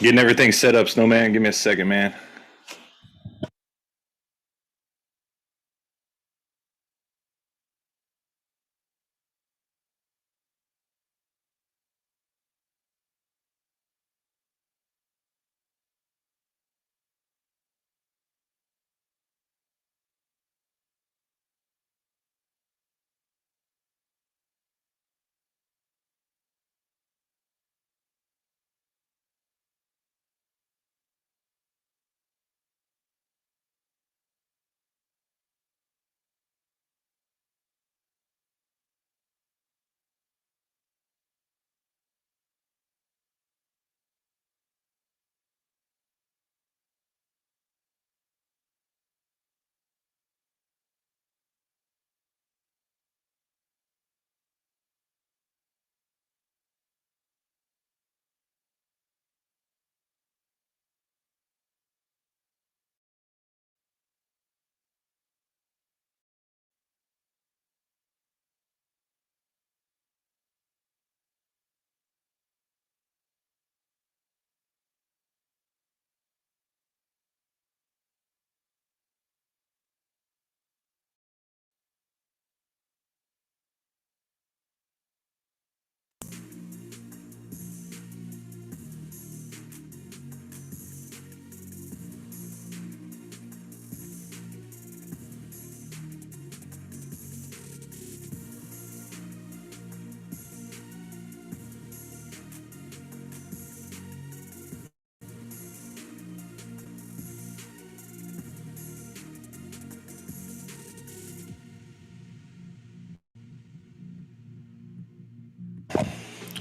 Getting everything set up, Snowman. Give me a second, man.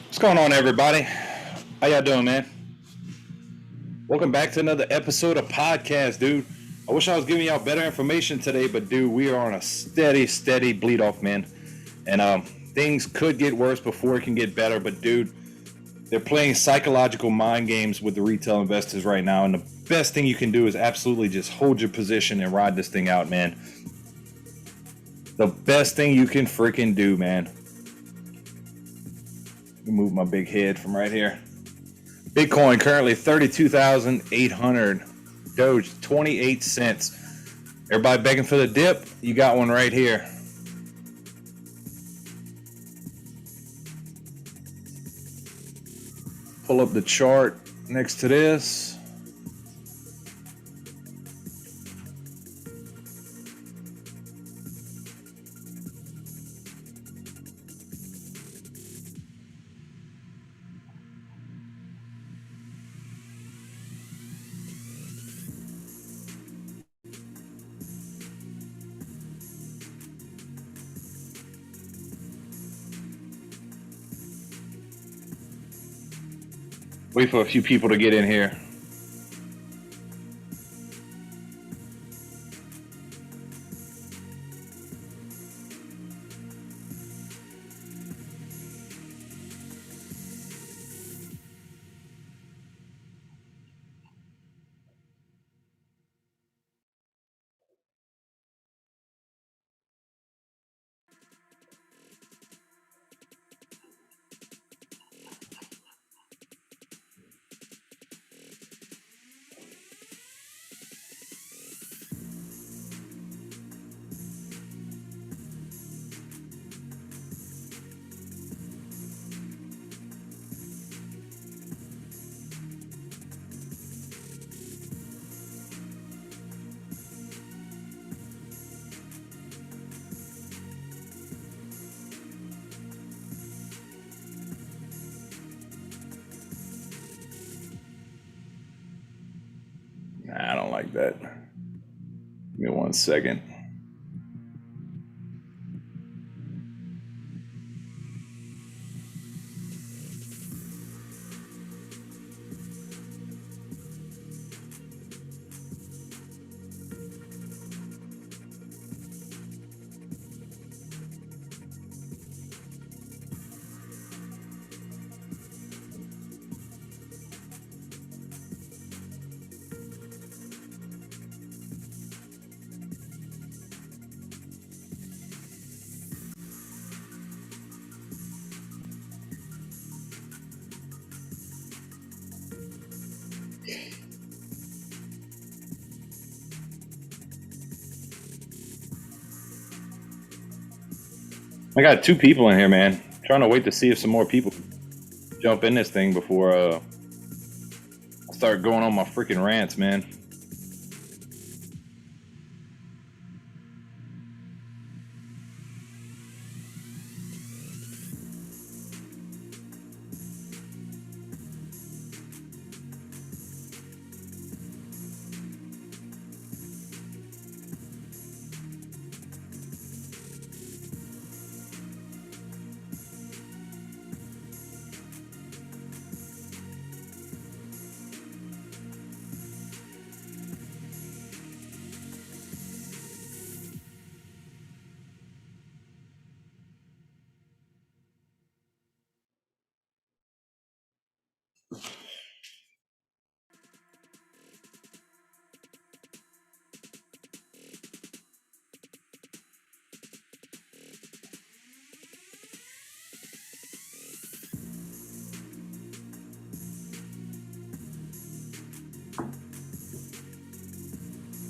What's going on, everybody? How y'all doing, man? Welcome back to another episode of podcast, dude. I wish I was giving y'all better information today, but dude, we are on a steady bleed off, man. And things could get worse before it can get better. But dude, they're playing psychological mind games with the retail investors right now, and the best thing you can do is absolutely just hold your position and ride this thing out, man. The best thing you can freaking do, man. Let me move my big head from right here. Bitcoin currently 32,800. Doge 28 cents. Everybody begging for the dip? You got one right here. Pull up the chart next to this. Wait for a few people to get in here. Nah, I don't like that. Give me 1 second. I got 2 people in here, man. Trying to wait to see if some more people jump in this thing before I start going on my freaking rants, man.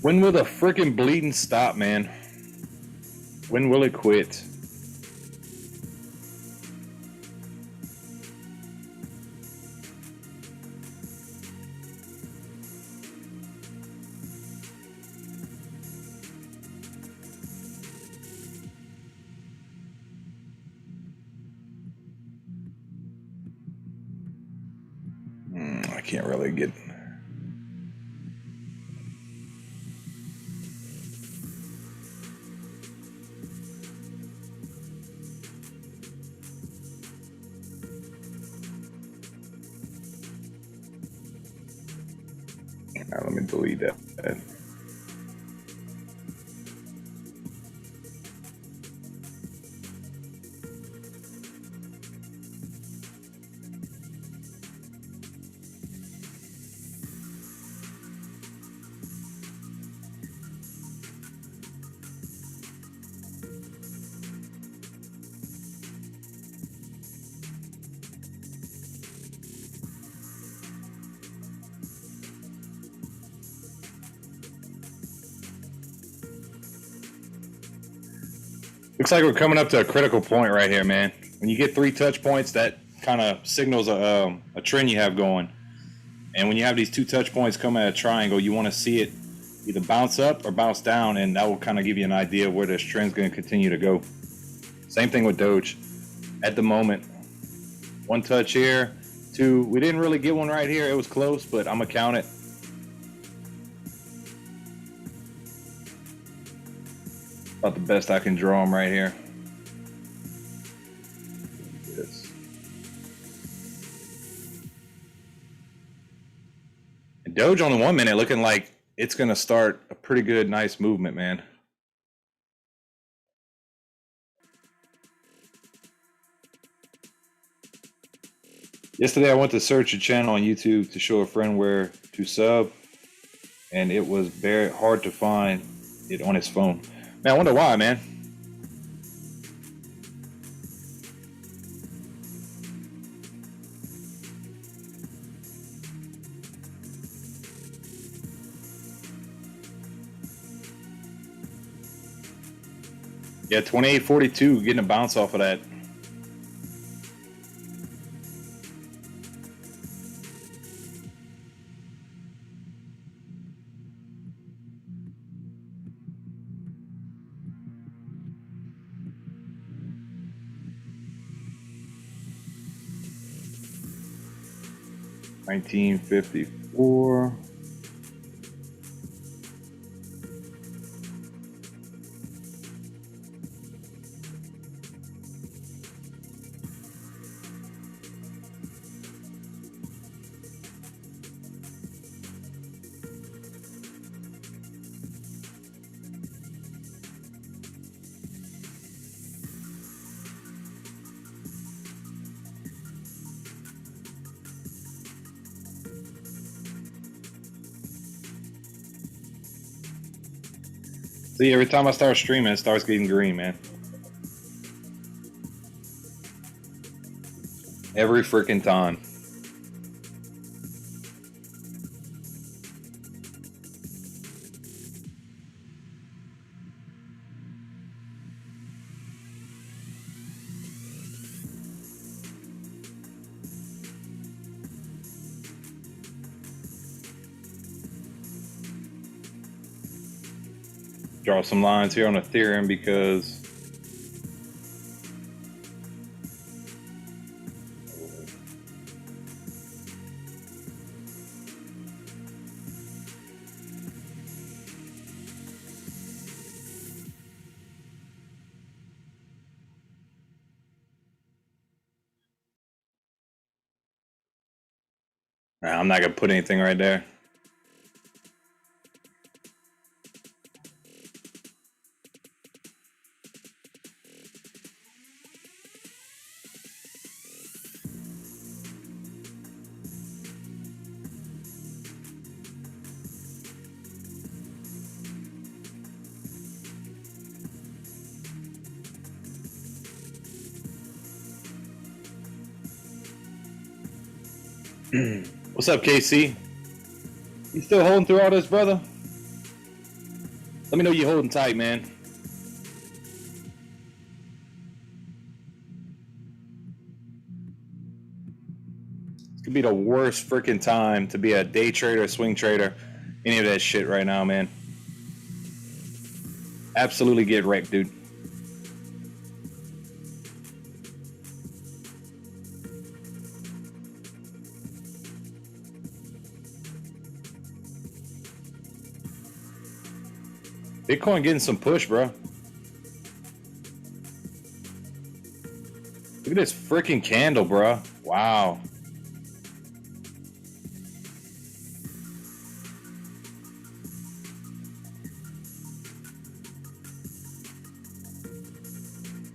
When will the freaking bleeding stop, man? When will it quit? I can't really get... Let me delete that. Looks like we're coming up to a critical point right here, man. When you get 3 touch points, that kind of signals a trend you have going. And when you have these 2 touch points come at a triangle, you want to see it either bounce up or bounce down, and that will kind of give you an idea of where this trend's going to continue to go. Same thing with Doge. At the moment, 1 touch here, 2. We didn't really get one right here. It was close, but I'm going to count it. About the best I can draw them right here. Yes. And Doge on the 1 minute looking like it's going to start a pretty good, nice movement, man. Yesterday I went to search a channel on YouTube to show a friend where to sub, and it was very hard to find it on his phone. Man, I wonder why, man. Yeah, 28.42, getting a bounce off of that. $19.54. See, every time I start streaming, it starts getting green, man. Every freaking time. Draw some lines here on Ethereum because nah, I'm not gonna put anything right there. What's up, KC? You still holding through all this, brother? Let me know you holding tight, man. It's gonna be the worst freaking time to be a day trader, swing trader, any of that shit right now, man. Absolutely get wrecked, dude. Bitcoin getting some push, bro. Look at this freaking candle, bro. Wow.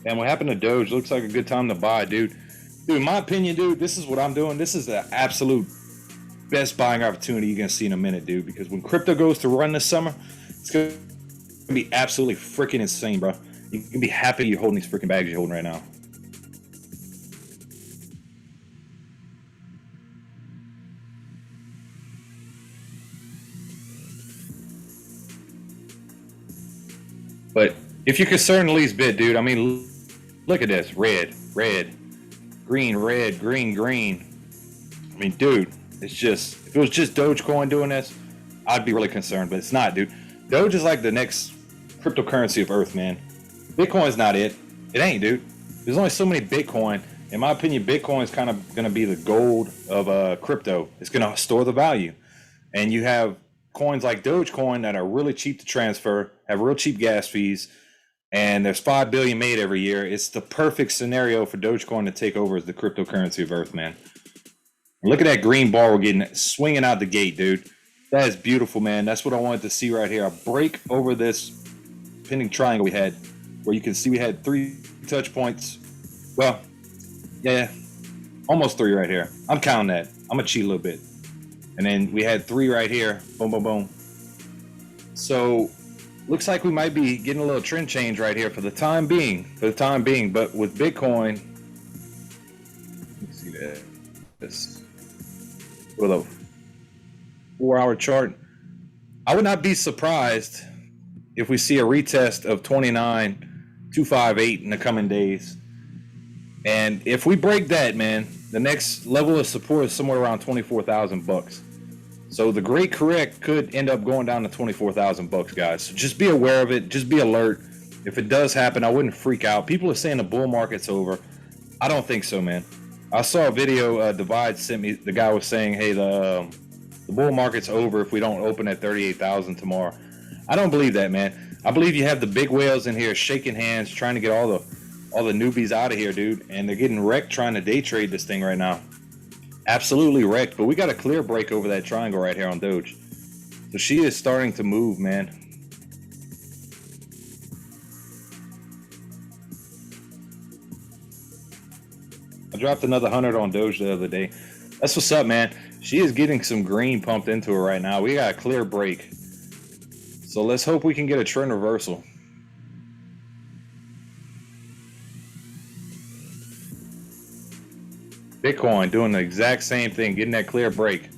And what happened to Doge? Looks like a good time to buy, dude. Dude, in my opinion, dude, this is what I'm doing. This is the absolute best buying opportunity you're gonna see in a minute, dude. Because when crypto goes to run this summer, it's gonna be absolutely freaking insane, bro. You can be happy you're holding these freaking bags you're holding right now. But if you're concerned the least bit, dude, I mean, look at this. Red, red, green, red, green, green. I mean, dude, it's just, if it was just Dogecoin doing this, I'd be really concerned, but it's not, dude. Doge is like the next cryptocurrency of Earth, man. Bitcoin's not it. It ain't, dude. There's only so many Bitcoin. In my opinion, Bitcoin is kind of going to be the gold of crypto. It's going to store the value. And you have coins like Dogecoin that are really cheap to transfer, have real cheap gas fees, and there's 5 billion made every year. It's the perfect scenario for Dogecoin to take over as the cryptocurrency of Earth, man. Look at that green bar we're getting swinging out the gate, dude. That is beautiful, man. That's what I wanted to see right here. A break over this pending triangle we had, where you can see we had 3 touch points. Well, yeah, almost 3 right here. I'm counting that. I'm gonna cheat a little bit. And then we had 3 right here. Boom, boom, boom. So looks like we might be getting a little trend change right here for the time being. But with Bitcoin, let me see that. This with a 4-hour chart. I would not be surprised if we see a retest of 29,258 in the coming days. And if we break that, man, the next level of support is somewhere around 24,000 bucks. So the great correct could end up going down to 24,000 bucks, guys. So just be aware of it. Just be alert. If it does happen, I wouldn't freak out. People are saying the bull market's over. I don't think so, man. I saw a video Divide sent me. The guy was saying, hey, the bull market's over if we don't open at 38,000 tomorrow. I don't believe that, man. I believe you have the big whales in here shaking hands, trying to get all the newbies out of here, dude. And they're getting wrecked trying to day trade this thing right now. Absolutely wrecked. But we got a clear break over that triangle right here on Doge. So she is starting to move, man. I dropped another 100 on Doge the other day. That's what's up, man. She is getting some green pumped into her right now. We got a clear break. So let's hope we can get a trend reversal. Bitcoin doing the exact same thing, getting that clear break.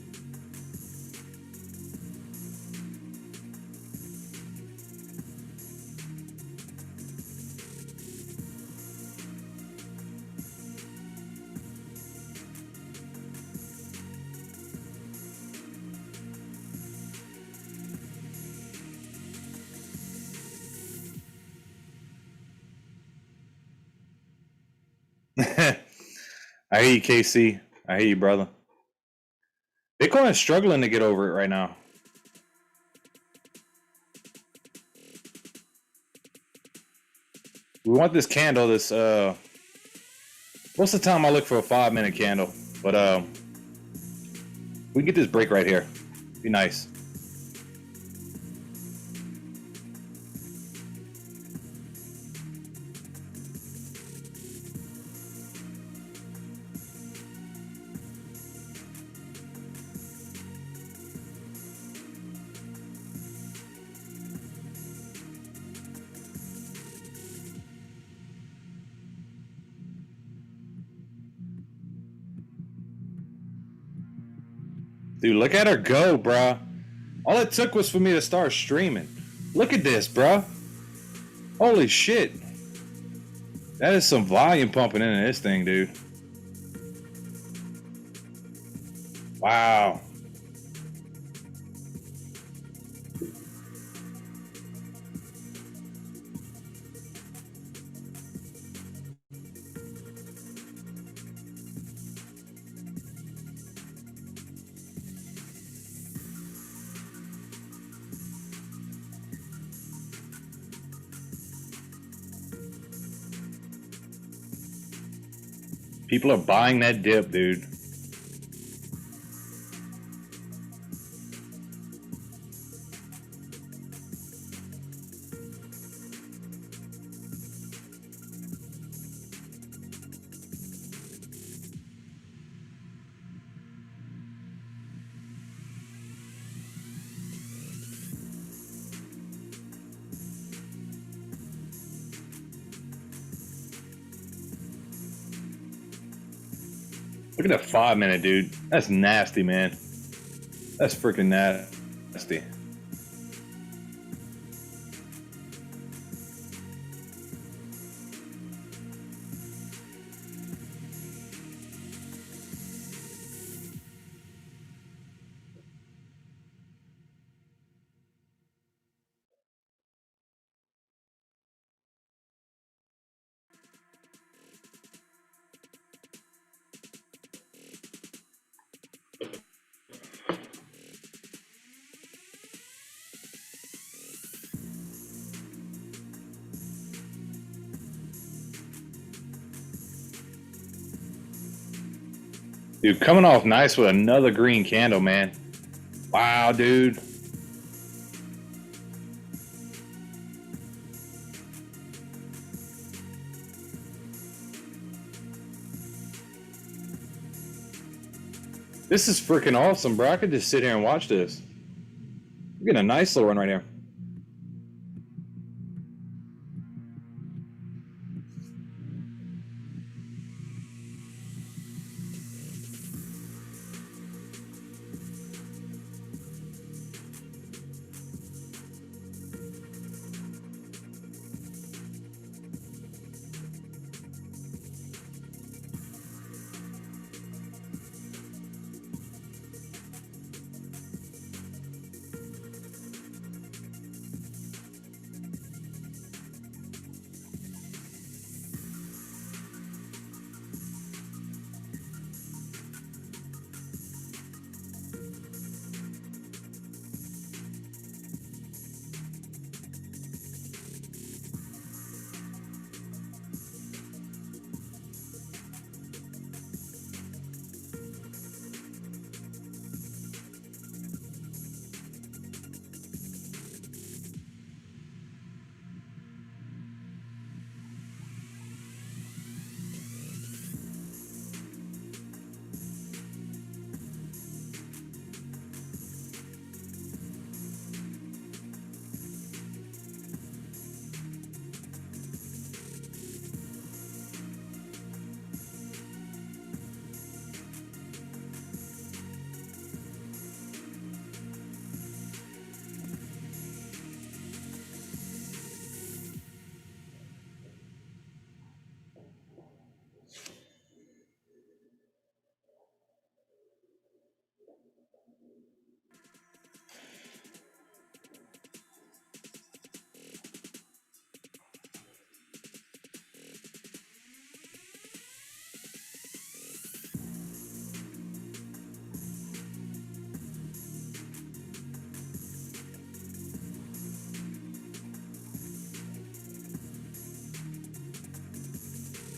I hear you, KC. I hear you, brother. Bitcoin is struggling to get over it right now. We want this candle, this most of the time I look for a 5-minute candle, but we get this break right here. Be nice. Dude, look at her go, bruh. All it took was for me to start streaming. Look at this, bruh. Holy shit. That is some volume pumping into this thing, dude. Wow. People are buying that dip, dude. Look at that 5-minute, dude. That's nasty, man. That's freaking nasty. Dude, coming off nice with another green candle, man. Wow, dude. This is freaking awesome, bro. I could just sit here and watch this. We're getting a nice little run right here.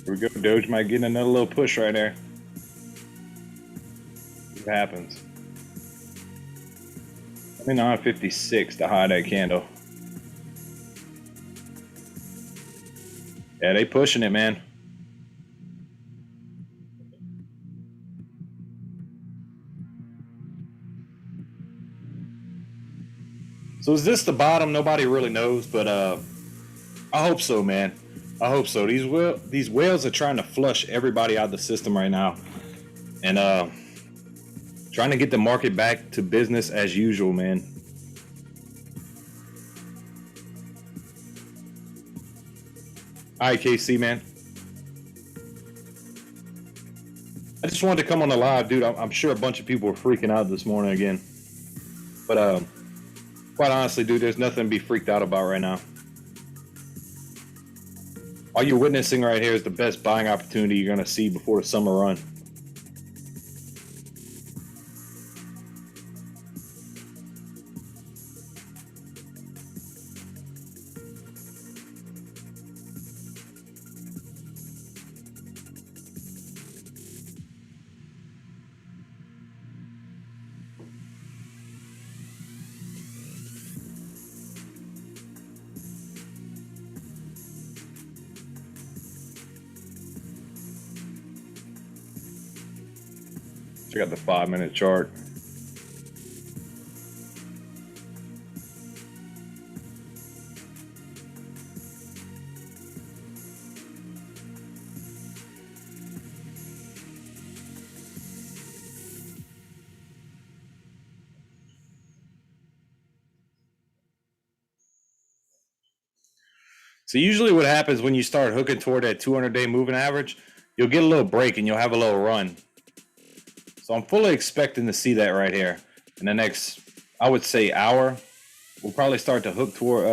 Here we go. Doge might get another little push right there. What happens? 29.56 to hide that candle. Yeah, they pushing it, man. So is this the bottom? Nobody really knows, but I hope so, man. I hope so. These whales are trying to flush everybody out of the system right now, and trying to get the market back to business as usual, man. All right, KC, man. I just wanted to come on the live, dude. I'm sure a bunch of people were freaking out this morning again, but quite honestly, dude, there's nothing to be freaked out about right now. All you're witnessing right here is the best buying opportunity you're going to see before the summer run. Check out the 5-minute chart. So usually what happens when you start hooking toward that 200-day moving average, you'll get a little break and you'll have a little run. So I'm fully expecting to see that right here in the next, I would say, hour. We'll probably start to hook toward,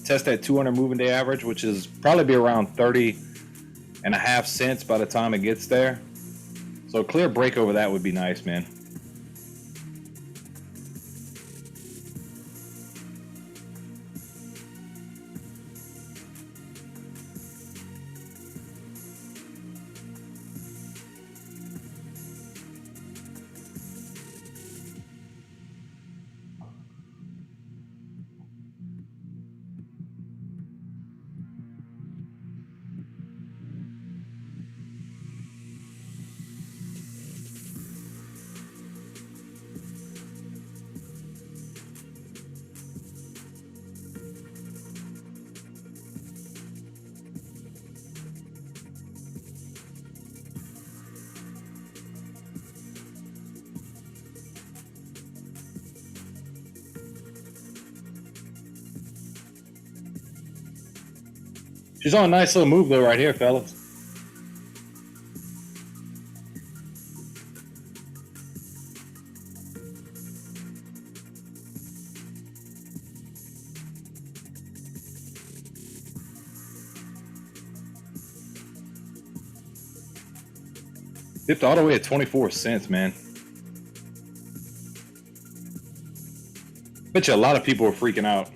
test that 200 moving day average, which is probably be around 30.5 cents by the time it gets there. So a clear break over that would be nice, man. She's on a nice little move though right here, fellas. Dipped all the way at 24 cents, man. Bet you a lot of people were freaking out.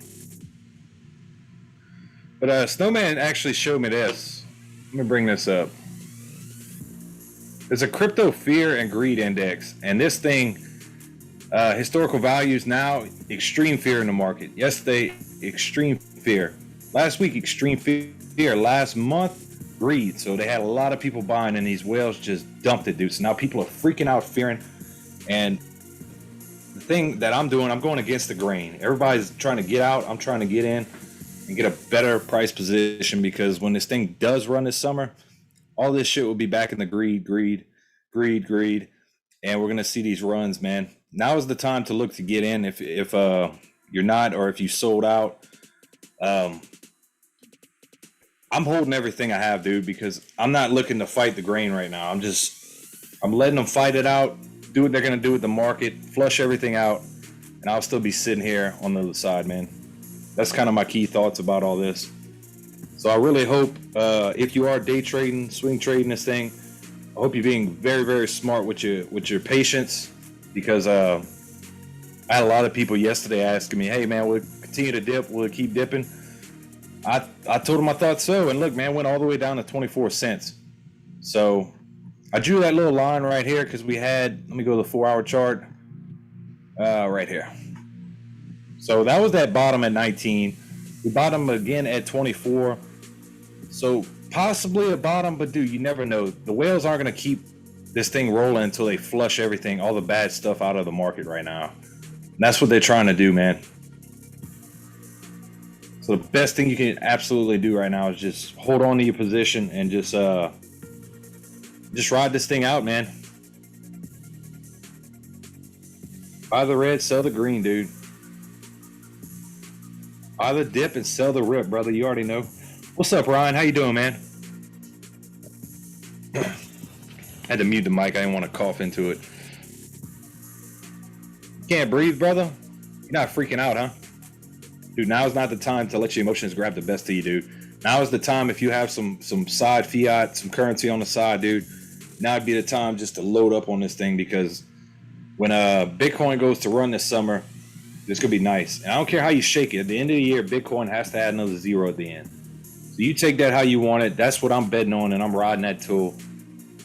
But Snowman actually showed me this. Let me bring this up. There's a crypto fear and greed index, and this thing, historical values now, extreme fear in the market. Yesterday, extreme fear. Last week, extreme fear. Last month, greed. So they had a lot of people buying, and these whales just dumped it, dude. So now people are freaking out, fearing. And the thing that I'm doing, I'm going against the grain. Everybody's trying to get out. I'm trying to get in and get a better price position, because when this thing does run this summer, all this shit will be back in the greed, and we're gonna see these runs, man. Now is the time to look to get in if you're not, or if you sold out. I'm holding everything I have, dude, because I'm not looking to fight the grain right now. I'm letting them fight it out, do what they're gonna do with the market, flush everything out, and I'll still be sitting here on the other side, man. That's kind of my key thoughts about all this. So I really hope if you are day trading, swing trading this thing, I hope you're being very, very smart with your patience, because I had a lot of people yesterday asking me, hey man, we'll continue to dip, we'll keep dipping. I told him I thought so, and look, man, went all the way down to 24 cents. So I drew that little line right here because we had, let me go to the 4-hour chart right here. So that was that bottom at 19. We bottom again at 24. So possibly a bottom, but dude, you never know. The whales aren't going to keep this thing rolling until they flush everything, all the bad stuff out of the market right now. And that's what they're trying to do, man. So the best thing you can absolutely do right now is just hold on to your position and just ride this thing out, man. Buy the red, sell the green, dude. Buy the dip and sell the rip, brother. You already know. What's up, Ryan? How you doing, man? Had to mute the mic. I didn't want to cough into it. Can't breathe, brother? You're not freaking out, huh? Dude, now is not the time to let your emotions grab the best of you, dude. Now is the time, if you have some side fiat, some currency on the side, dude, now would be the time just to load up on this thing, because when Bitcoin goes to run this summer, it's going to be nice. And I don't care how you shake it. At the end of the year, Bitcoin has to add another zero at the end. So you take that how you want it. That's what I'm betting on, and I'm riding that tool.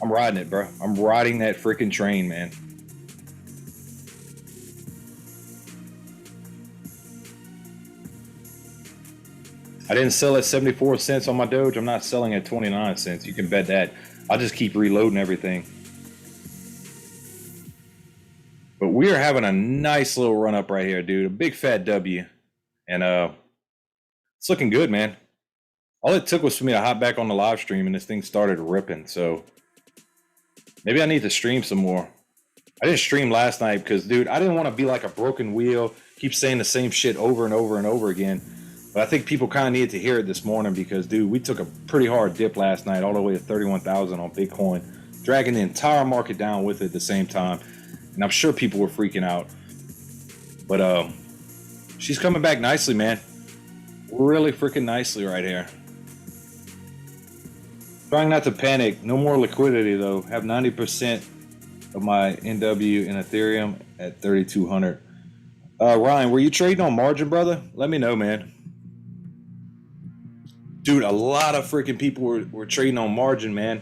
I'm riding it, bro. I'm riding that freaking train, man. I didn't sell at 74 cents on my Doge. I'm not selling at 29 cents. You can bet that. I'll just keep reloading everything. But we are having a nice little run up right here, dude. A big fat W. And it's looking good, man. All it took was for me to hop back on the live stream and this thing started ripping. So maybe I need to stream some more. I didn't stream last night because, dude, I didn't want to be like a broken wheel, keep saying the same shit over and over and over again. But I think people kind of needed to hear it this morning because, dude, we took a pretty hard dip last night all the way to 31,000 on Bitcoin, dragging the entire market down with it at the same time. And I'm sure people were freaking out. But she's coming back nicely, man. Really freaking nicely right here. Trying not to panic. No more liquidity, though. Have 90% of my NW in Ethereum at 3,200. Ryan, were you trading on margin, brother? Let me know, man. Dude, a lot of freaking people were trading on margin, man.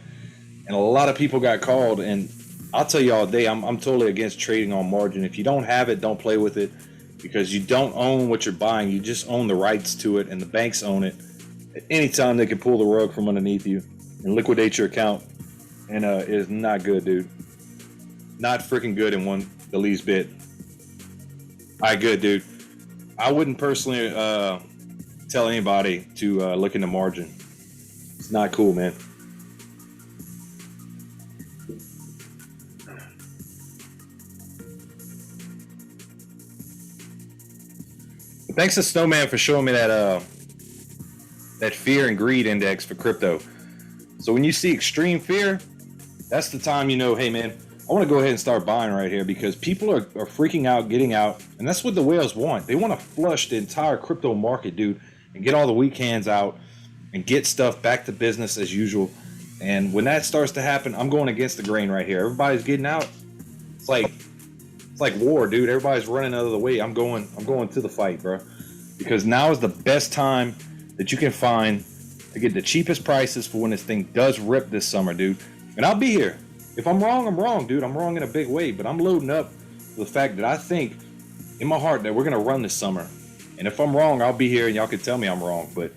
And a lot of people got called. And I'll tell you all day, I'm totally against trading on margin. If you don't have it, don't play with it. Because you don't own what you're buying. You just own the rights to it. And the banks own it. At any time, they can pull the rug from underneath you and liquidate your account. And it is not good, dude. Not freaking good in the least bit. All right, good, dude. I wouldn't personally tell anybody to look into margin. It's not cool, man. Thanks to Snowman for showing me that fear and greed index for crypto. So when you see extreme fear, that's the time you know, hey man, I want to go ahead and start buying right here because people are freaking out, getting out, and that's what the whales want. They want to flush the entire crypto market, dude, and get all the weak hands out and get stuff back to business as usual. And when that starts to happen, I'm going against the grain right here. Everybody's getting out. It's like war, dude. Everybody's running out of the way. I'm going to the fight, bro. Because now is the best time that you can find to get the cheapest prices for when this thing does rip this summer, dude. And I'll be here. If I'm wrong, I'm wrong, dude. I'm wrong in a big way. But I'm loading up for the fact that I think in my heart that we're going to run this summer. And if I'm wrong, I'll be here and y'all can tell me I'm wrong. But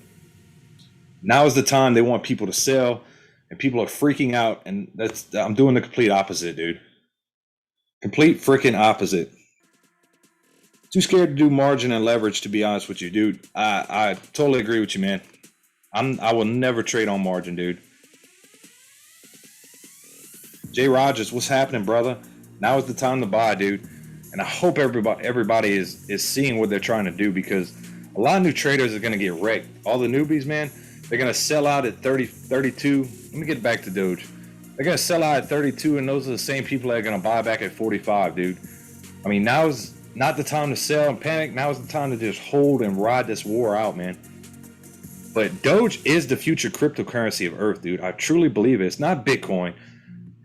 now is the time they want people to sell. And people are freaking out. And I'm doing the complete opposite, dude. Complete freaking opposite. Too scared to do margin and leverage, to be honest with you, dude. I totally agree with you, man. I will never trade on margin, dude. Jay Rogers, what's happening, brother? Now is the time to buy, dude. And I hope everybody is seeing what they're trying to do, because a lot of new traders are going to get wrecked. All the newbies, man, they're going to sell out at 30, 32. Let me get back to Doge. They're going to sell out at 32, and those are the same people that are going to buy back at 45, dude. I mean, now is not the time to sell and panic. Now is the time to just hold and ride this war out, man. But Doge is the future cryptocurrency of Earth, dude. I truly believe it. It's not Bitcoin.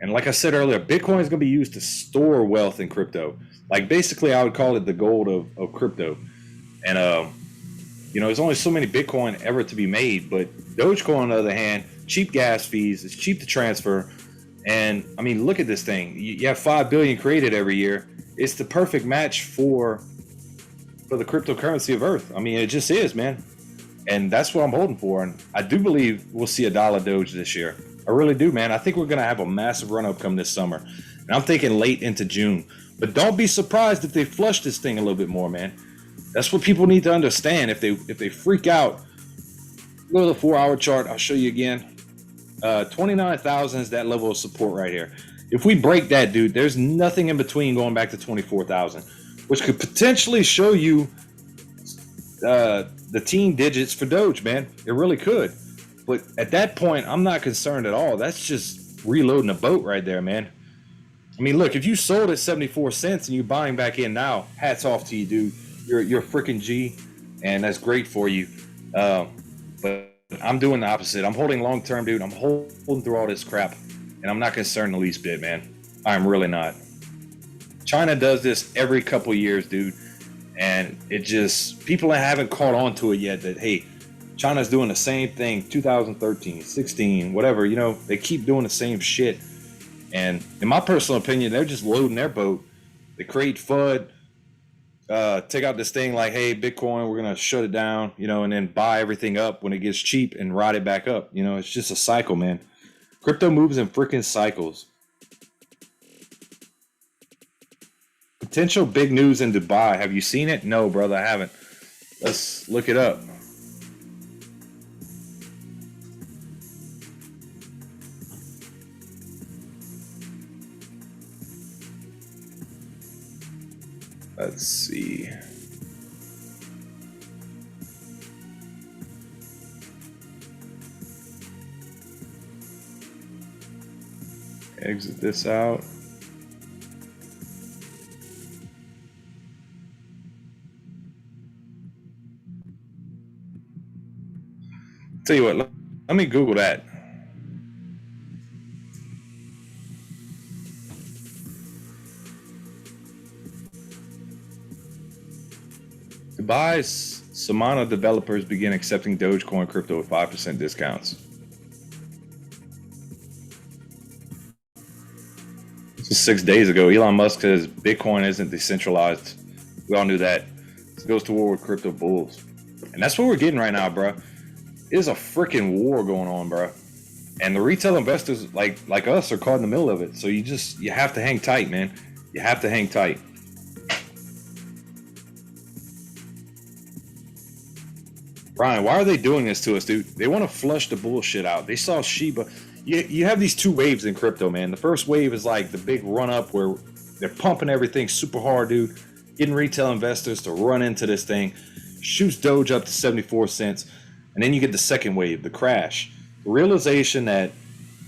And like I said earlier, Bitcoin is going to be used to store wealth in crypto. Like, basically, I would call it the gold of crypto. And You know, there's only so many Bitcoin ever to be made, but Dogecoin, on the other hand, cheap gas fees, it's cheap to transfer. And I mean, look at this thing. You have 5 billion created every year. It's the perfect match for the cryptocurrency of Earth. I mean, it just is, man. And that's what I'm holding for. And I do believe we'll see a dollar Doge this year. I really do, man. I think we're going to have a massive run up come this summer. And I'm thinking late into June. But don't be surprised if they flush this thing a little bit more, man. That's what people need to understand. If they freak out, go to the 4-hour chart. I'll show you again. 29,000 is that level of support right here. If we break that, dude, there's nothing in between going back to 24,000, which could potentially show you the teen digits for Doge, man. It really could. But at that point, I'm not concerned at all. That's just reloading a boat right there, man. I mean, look, if you sold at 74 cents and you're buying back in now, hats off to you, dude. You're a freaking G, and that's great for you. But I'm doing the opposite. I'm holding long term, dude. I'm holding through all this crap, and I'm not concerned the least bit, man. I'm really not. China does this every couple years, dude, and it just, people haven't caught on to it yet that, hey, China's doing the same thing 2013, 16, whatever. You know, they keep doing the same shit. And in my personal opinion, they're just loading their boat. They create FUD, take out this thing like, hey, Bitcoin, we're going to shut it down, you know, and then buy everything up when it gets cheap and ride it back up. You know, it's just a cycle, man. Crypto moves in freaking cycles. Potential big news in Dubai. Have you seen it? No, brother, I haven't. Let's look it up. Let's see. Exit this out. Tell you what, let me Google that. Dubai's Samana developers begin accepting Dogecoin crypto with 5% discounts. This is 6 days ago. Elon Musk says Bitcoin isn't decentralized. We all knew that. This goes to war with crypto bulls. And that's what we're getting right now, bro. There's a freaking war going on, bro. And the retail investors like us are caught in the middle of it. So you have to hang tight, man. You have to hang tight. Brian, why are they doing this to us, dude? They want to flush the bullshit out. They saw Shiba. You have these two waves in crypto, man. The first wave is like the big run up where they're pumping everything super hard, dude. Getting retail investors to run into this thing. Shoots Doge up to 74 cents. And then you get the second wave, the crash. The realization that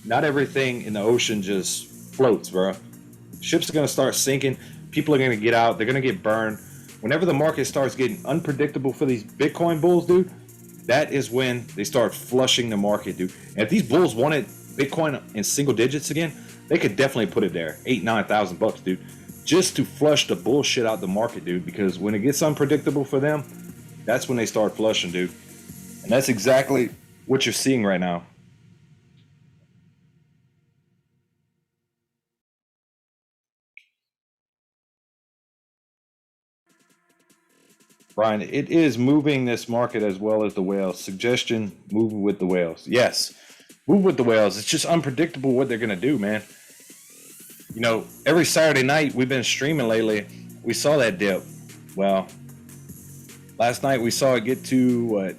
not everything in the ocean just floats, bro. Ships are going to start sinking. People are going to get out. They're going to get burned. Whenever the market starts getting unpredictable for these Bitcoin bulls, dude, that is when they start flushing the market, dude. And if these bulls wanted Bitcoin in single digits again, they could definitely put it there, $8,000-9,000, dude, just to flush the bullshit out the market, dude. Because when it gets unpredictable for them, that's when they start flushing, dude. And that's exactly what you're seeing right now. Brian, it is moving this market as well as the whales. Suggestion, move with the whales. Yes, move with the whales. It's just unpredictable what they're going to do, man. You know, every Saturday night we've been streaming lately, we saw that dip. Well, last night we saw it get to what?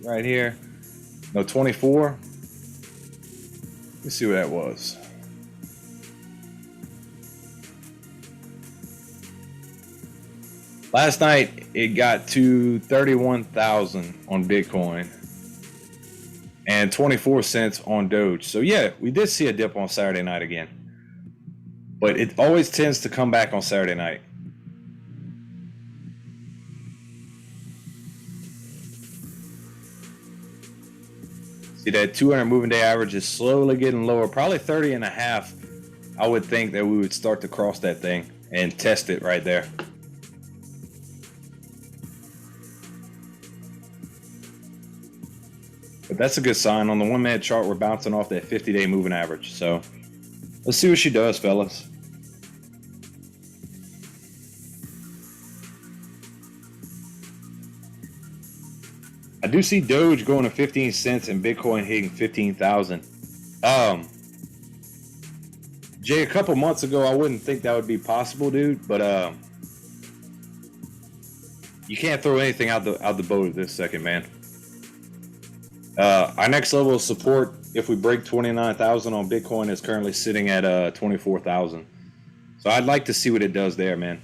Right here. No, 24. Let's see what that was. Last night it got to 31,000 on Bitcoin and 24 cents on Doge. So yeah, we did see a dip on Saturday night again, but it always tends to come back on Saturday night. See that 200 moving day average is slowly getting lower, probably 30 and a half. I would think that we would start to cross that thing and test it right there. But that's a good sign. On the 1 minute chart, we're bouncing off that 50-day moving average. So let's see what she does, fellas. I do see Doge going to 15 cents and Bitcoin hitting 15,000. Jay, a couple months ago, I wouldn't think that would be possible, dude. But you can't throw anything out the boat at this second, man. Our next level of support, if we break 29,000 on Bitcoin, is currently sitting at 24,000. So I'd like to see what it does there, man.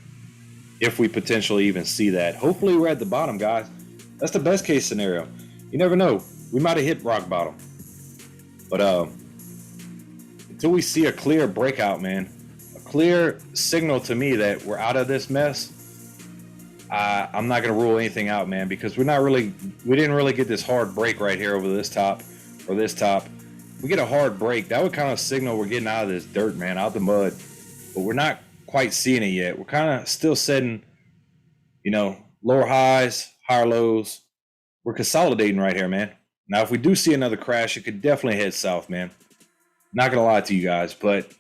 If we potentially even see that. Hopefully we're at the bottom, guys. That's the best case scenario. You never know. We might have hit rock bottom. But until we see a clear breakout, man, a clear signal to me that we're out of this mess, I'm not going to rule anything out, man, because we didn't really get this hard break right here over this top or this top. If we get a hard break, that would kind of signal we're getting out of this dirt, man, out the mud. But we're not quite seeing it yet. We're kind of still setting, lower highs, higher lows. We're consolidating right here, man. Now, if we do see another crash, it could definitely head south, man. Not going to lie to you guys, but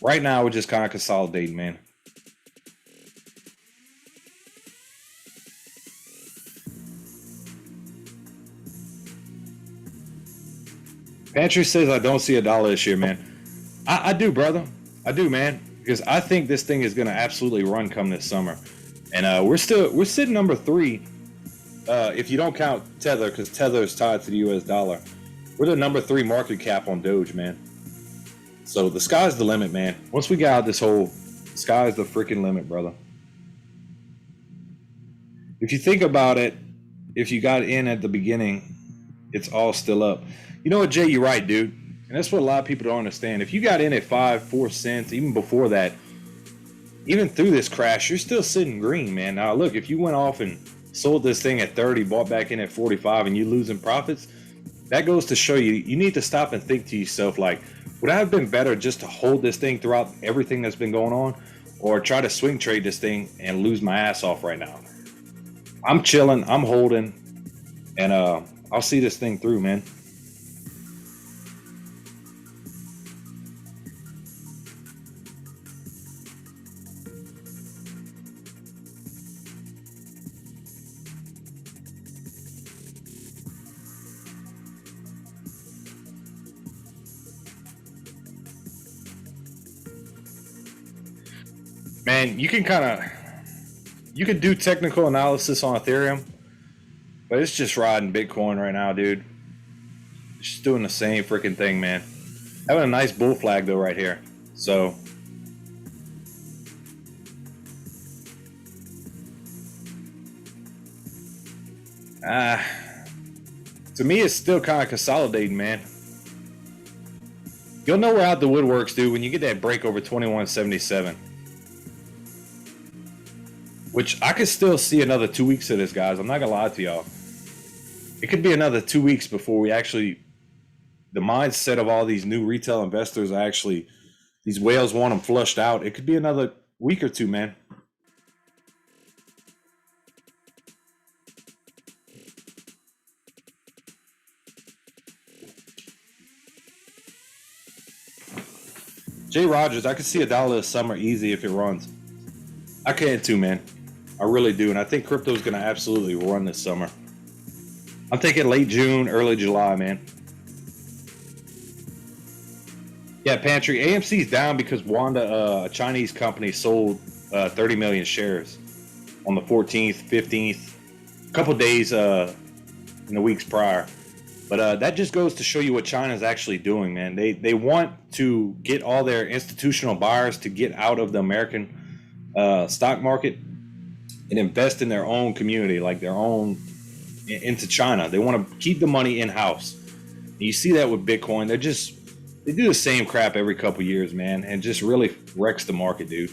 right now we're just kind of consolidating, man. Pantry says I don't see $1 this year, man. I do, brother. I do, man, because I think this thing is going to absolutely run come this summer. And we're sitting number 3. If you don't count Tether, because Tether is tied to the US dollar. We're the number 3 market cap on Doge, man. So the sky's the limit, man. Once we get out of this hole, the sky's the freaking limit, brother. If you think about it, if you got in at the beginning, it's all still up. You know what, Jay, you're right, dude. And that's what a lot of people don't understand. If you got in at 4 cents, even before that, even through this crash, you're still sitting green, man. Now, look, if you went off and sold this thing at 30, bought back in at 45, and you're losing profits, that goes to show you need to stop and think to yourself, like, would I have been better just to hold this thing throughout everything that's been going on, or try to swing trade this thing and lose my ass off right now? I'm chilling, I'm holding, and I'll see this thing through, man. Man, you can do technical analysis on Ethereum, but it's just riding Bitcoin right now, dude. It's just doing the same freaking thing, man. Having a nice bull flag though right here. So to me, it's still kind of consolidating, man. You'll know we're out the woodworks, dude, when you get that break over 2177. Which I could still see another 2 weeks of this, guys. I'm not gonna lie to y'all. It could be another 2 weeks before we actually, the mindset of all these new retail investors are actually, these whales want them flushed out. It could be another week or two, man. Jay Rogers, I could see $1 this summer easy if it runs. I can too, man. I really do, and I think crypto is going to absolutely run this summer. I'm thinking late June, early July, man. Yeah, Pantry. AMC's down because Wanda, a Chinese company, sold 30 million shares on the 14th, 15th, a couple days in the weeks prior. But that just goes to show you what China's actually doing, man. They want to get all their institutional buyers to get out of the American stock market and invest in their own community, like their own, into China. They want to keep the money in-house. You see that with Bitcoin. They do the same crap every couple years, man, and just really wrecks the market, dude.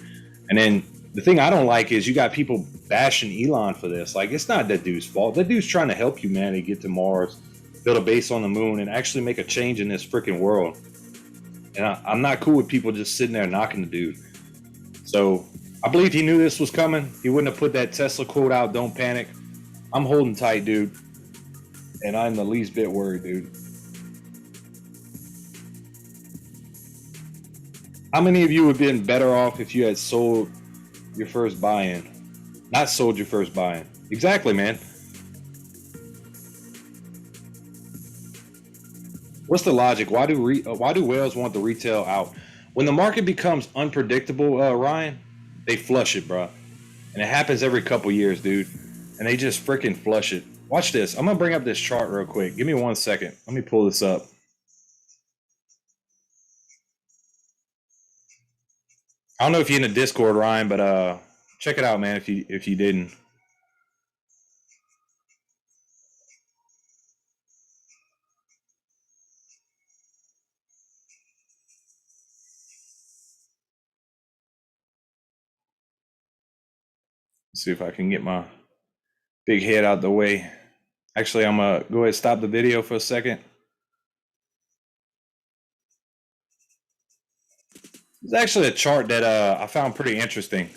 And then the thing I don't like is you got people bashing Elon for this. Like, it's not that dude's fault. That dude's trying to help humanity get to Mars, build a base on the moon, and actually make a change in this freaking world. And I'm not cool with people just sitting there knocking the dude. So I believe he knew this was coming. He wouldn't have put that Tesla quote out, "Don't panic." I'm holding tight, dude. And I'm the least bit worried, dude. How many of you would have been better off if you had sold your first buy-in? Not sold your first buy-in. Exactly, man. What's the logic? Why do whales want the retail out? When the market becomes unpredictable, Ryan, they flush it, bro. And it happens every couple years, dude. And they just freaking flush it. Watch this. I'm gonna bring up this chart real quick. Give me 1 second. Let me pull this up. I don't know if you're in the Discord, Ryan, but check it out, man. If you didn't. Let's see if I can get my big head out the way. Actually, I'm gonna go ahead and stop the video for a second. It's actually a chart that I found pretty interesting.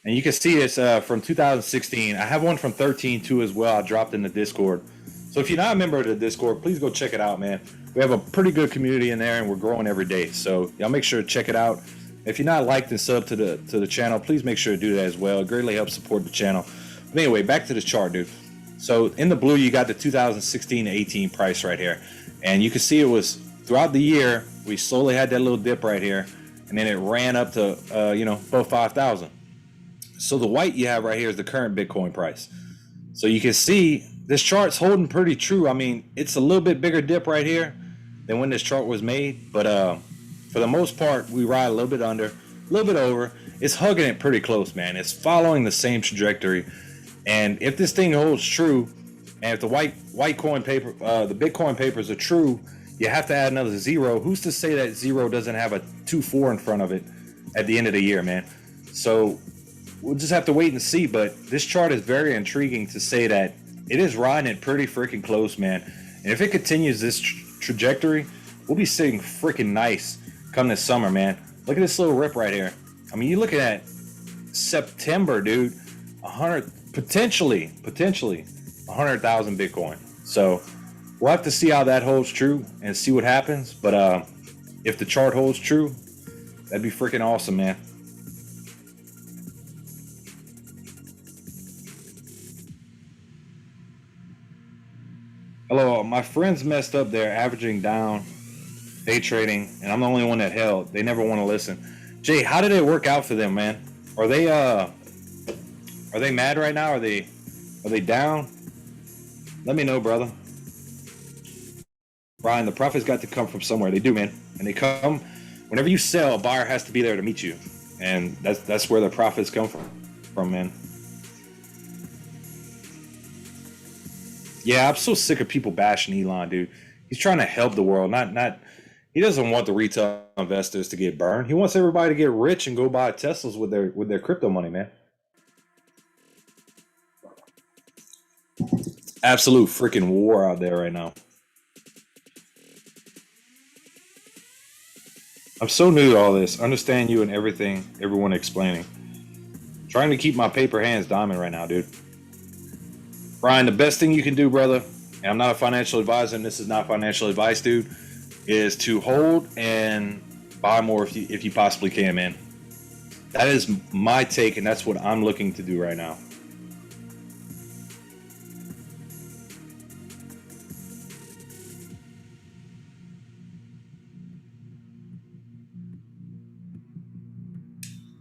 And you can see this from 2016. I have one from 13 too as well. I dropped in the Discord. So if you're not a member of the Discord, please go check it out, man. We have a pretty good community in there and we're growing every day. So y'all make sure to check it out. If you're not liked and sub to the channel, please make sure to do that as well. It greatly helps support the channel. But anyway, back to this chart, dude. So in the blue, you got the 2016 to 18 price right here. And you can see it was throughout the year, we slowly had that little dip right here. And then it ran up to, above 5,000. So the white you have right here is the current Bitcoin price. So you can see this chart's holding pretty true. I mean, it's a little bit bigger dip right here than when this chart was made. But for the most part, we ride a little bit under, a little bit over. It's hugging it pretty close, man. It's following the same trajectory. And if this thing holds true, and if the white coin paper, the Bitcoin papers are true, you have to add another zero. Who's to say that zero doesn't have a 2-4 in front of it at the end of the year, man? So we'll just have to wait and see. But this chart is very intriguing to say that it is riding it pretty freaking close, man. And if it continues this trajectory, we'll be sitting freaking nice come this summer, man. Look at this little rip right here. I mean, you're looking at September, dude. 100, potentially 100,000 Bitcoin. So we'll have to see how that holds true and see what happens. But if the chart holds true, that'd be freaking awesome, man. Hello, my friends messed up. They're averaging down, day trading, and I'm the only one that held. They never want to listen. Jay, how did it work out for them, man? Are they mad right now? Are they down? Let me know, brother. Brian, the profits got to come from somewhere. They do, man. And they come whenever you sell, a buyer has to be there to meet you. And that's where the profits come from, man. Yeah, I'm so sick of people bashing Elon, dude. He's trying to help the world, not he doesn't want the retail investors to get burned. He wants everybody to get rich and go buy Teslas with their crypto money, man. Absolute freaking war out there right now. I'm so new to all this. Understand you and everything everyone explaining. Trying to keep my paper hands diamond right now, dude. Brian, the best thing you can do, brother, and I'm not a financial advisor, and this is not financial advice, dude, is to hold and buy more if you possibly can, man. That is my take, and that's what I'm looking to do right now.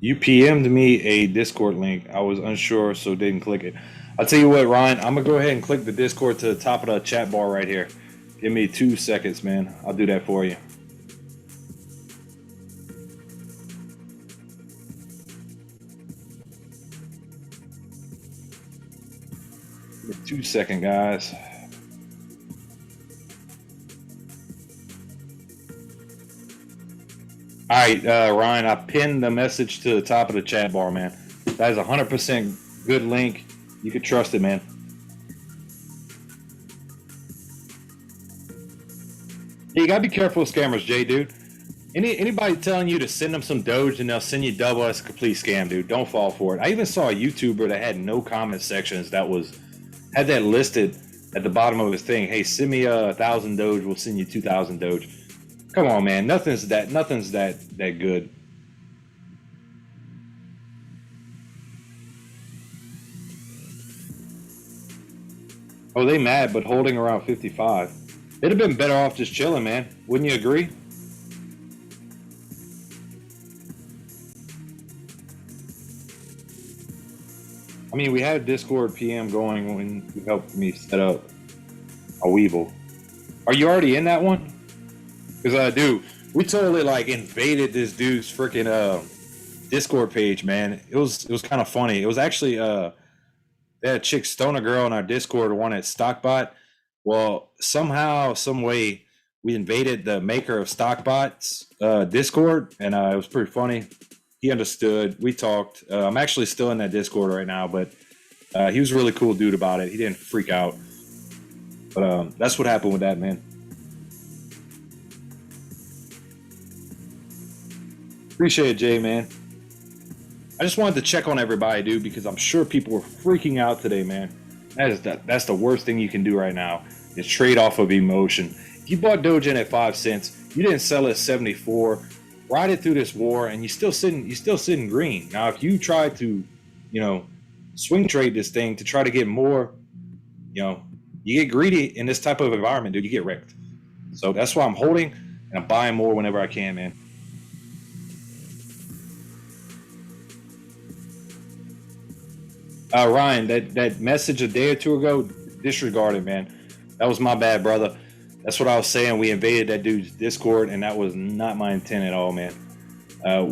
You PM'd me a Discord link. I was unsure, so didn't click it. I'll tell you what, Ryan, I'm going to go ahead and click the Discord to the top of the chat bar right here. Give me 2 seconds, man. I'll do that for you. Give me 2 seconds, guys. All right, Ryan, I pinned the message to the top of the chat bar, man. That is 100% good link. You can trust it, man. Yeah, you gotta be careful with scammers, Jay, dude. Anybody telling you to send them some Doge and they'll send you double, that's a complete scam, dude. Don't fall for it. I even saw a YouTuber that had no comment sections that had that listed at the bottom of his thing, hey, send me 1,000 Doge, we'll send you 2,000 Doge. Come on, man, nothing's that good. Oh, they mad, but holding around 55. They'd have been better off just chilling, man. Wouldn't you agree? I mean, we had Discord PM going when you helped me set up a Webull. Are you already in that one? Because dude, we totally like invaded this dude's freaking Discord page, man. It was kind of funny. It was actually that chick Stoner Girl in our Discord wanted Stockbot. Well, somehow, some way, we invaded the maker of Stockbot's Discord, and it was pretty funny. He understood. We talked. I'm actually still in that Discord right now, but he was a really cool dude about it. He didn't freak out. But that's what happened with that, man. Appreciate it, Jay, man. I just wanted to check on everybody, dude, because I'm sure people were freaking out today, man. That's the worst thing you can do right now is trade off of emotion. If you bought Doge in at 5 cents, you didn't sell it at 74. Ride it through this war, and you're still sitting green. Now, if you try to, swing trade this thing to try to get more, you get greedy in this type of environment, dude. You get wrecked. So that's why I'm holding and I'm buying more whenever I can, man. Ryan, that message a day or two ago, disregard it, man. That was my bad, brother. That's what I was saying. We invaded that dude's Discord, and that was not my intent at all, man.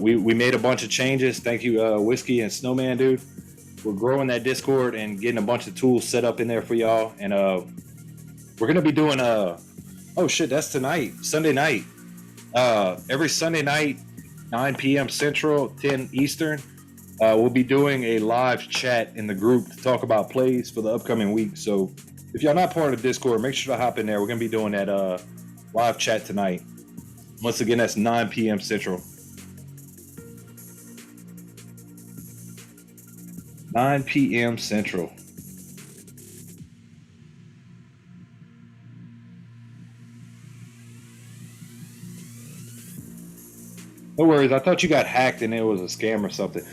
We made a bunch of changes. Thank you, Whiskey and Snowman, dude. We're growing that Discord and getting a bunch of tools set up in there for y'all. And we're going to be doing, oh shit, that's tonight, Sunday night. Every Sunday night, 9 p.m. Central, 10 Eastern. We'll be doing a live chat in the group to talk about plays for the upcoming week. So if y'all not part of the Discord, make sure to hop in there. We're going to be doing that live chat tonight. Once again, that's 9 p.m. Central. 9 p.m. Central. No worries. I thought you got hacked and it was a scam or something.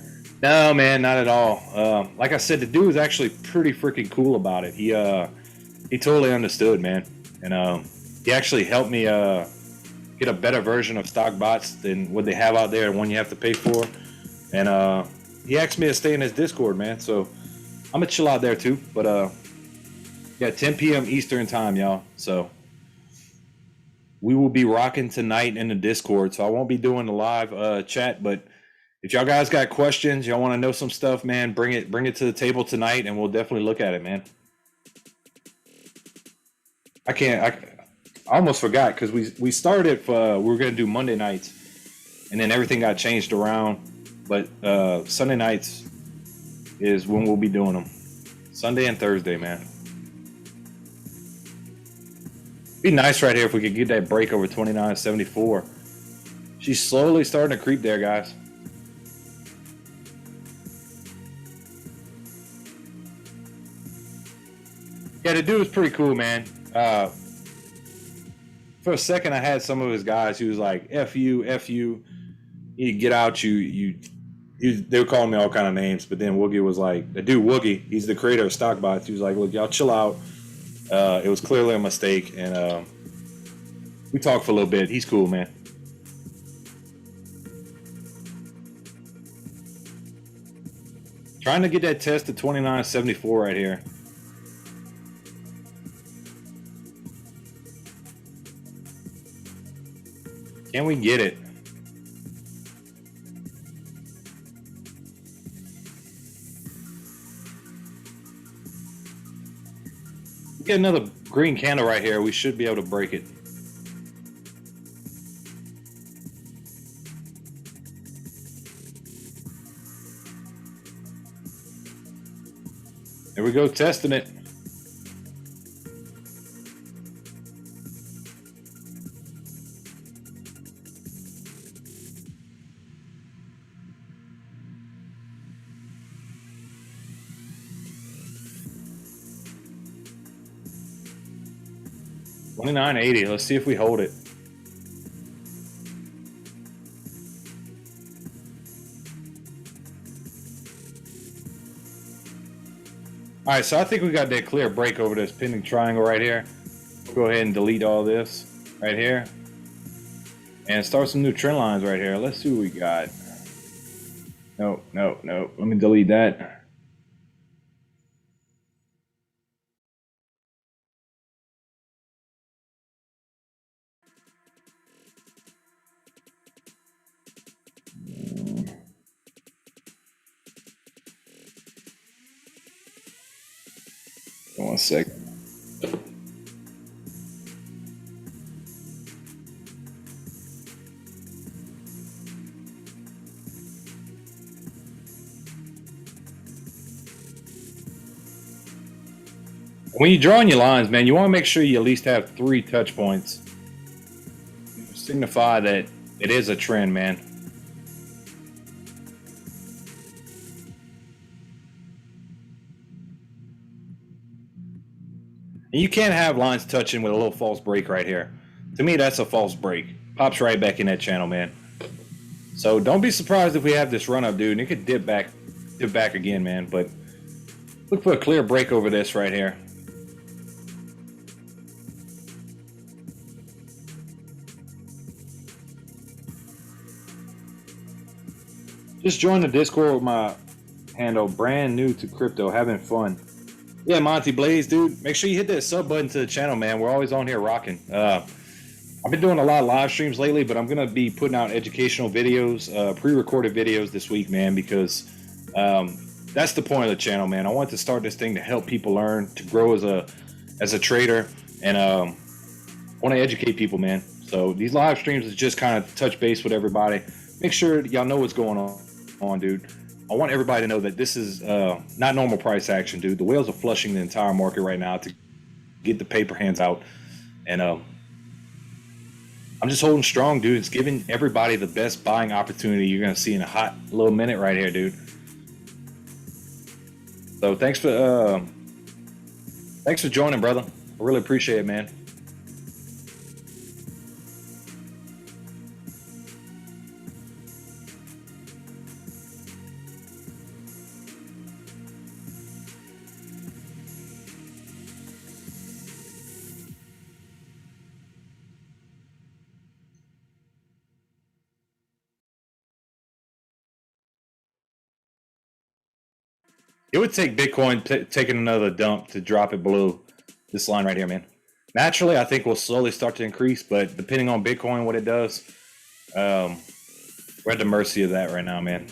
No, man, not at all. Like I said, the dude was actually pretty freaking cool about it. He totally understood, man, and he actually helped me get a better version of stock bots than what they have out there and one you have to pay for. And he asked me to stay in his Discord, man. So I'm gonna chill out there too. But yeah, 10 p.m. Eastern time, y'all. So we will be rocking tonight in the Discord. So I won't be doing the live chat, but if y'all guys got questions, y'all want to know some stuff, man, bring it to the table tonight, and we'll definitely look at it, man. I almost forgot because we started we were gonna do Monday nights, and then everything got changed around. But Sunday nights is when we'll be doing them. Sunday and Thursday, man. Be nice right here if we could get that break over 29.74. She's slowly starting to creep there, guys. Yeah, the dude was pretty cool, man. For a second, I had some of his guys. He was like, "F you, F you, you get out, you." They were calling me all kind of names, but then Woogie was like, "The dude Woogie, he's the creator of Stockbots." He was like, "Look, y'all chill out. It was clearly a mistake," and we talked for a little bit. He's cool, man. Trying to get that test to 29.74 right here. Can we get it? Get another green candle right here. We should be able to break it. There we go, testing it. 29.80. Let's see if we hold it. All right, so I think we got that clear break over this pending triangle right here. We'll go ahead and delete all this right here and start some new trend lines right here. Let's see what we got. No. Let me delete that. One second. When you're drawing your lines, man, you want to make sure you at least have 3 touch points. Signify that it is a trend, man. And you can't have lines touching with a little false break right here. To me, that's a false break. Pops right back in that channel, man. So don't be surprised if we have this run up, dude. And it could dip back again, man. But look for a clear break over this right here. Just join the Discord with my handle, brand new to crypto, having fun. Yeah, Monty Blaze, dude. Make sure you hit that sub button to the channel, man. We're always on here rocking. I've been doing a lot of live streams lately, but I'm going to be putting out educational videos, pre-recorded videos this week, man, because that's the point of the channel, man. I want to start this thing to help people learn, to grow as a trader, and I want to educate people, man. So these live streams is just kind of touch base with everybody. Make sure y'all know what's going on, dude. I want everybody to know that this is not normal price action, dude. The whales are flushing the entire market right now to get the paper hands out. And I'm just holding strong, dude. It's giving everybody the best buying opportunity you're going to see in a hot little minute right here, dude. So thanks for joining, brother. I really appreciate it, man. It would take Bitcoin taking another dump to drop it below this line right here, man. Naturally, I think we'll slowly start to increase, but depending on Bitcoin, what it does, we're at the mercy of that right now, man.